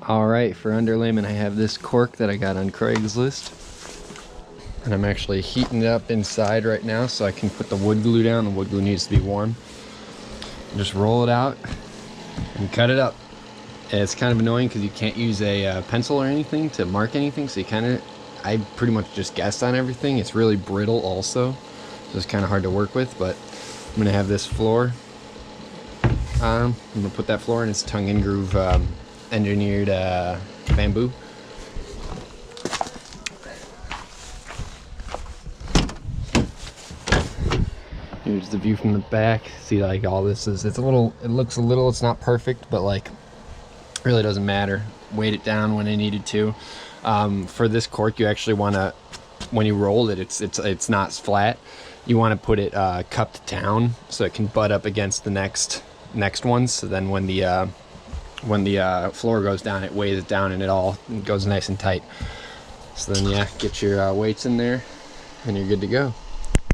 Alright, for underlayment I have this cork that I got on Craigslist. And I'm actually heating it up inside right now so I can put the wood glue down. The wood glue needs to be warm. Just roll it out and cut it up. And it's kind of annoying because you can't use a pencil or anything to mark anything, so I pretty much just guessed on everything. It's really brittle also, so it's kind of hard to work with, but I'm going to have this floor. I'm going to put that floor in its tongue and groove engineered bamboo. Here's the view from the back. See, like, all this is, it looks a little, it's not perfect, but like, really doesn't matter. Weight it down when I needed to. For this cork, you actually want to, when you roll it, it's not flat. You want to put it cupped down so it can butt up against the next ones. So then when the floor goes down, it weighs it down and it goes nice and tight. So then, yeah, get your weights in there and you're good to go.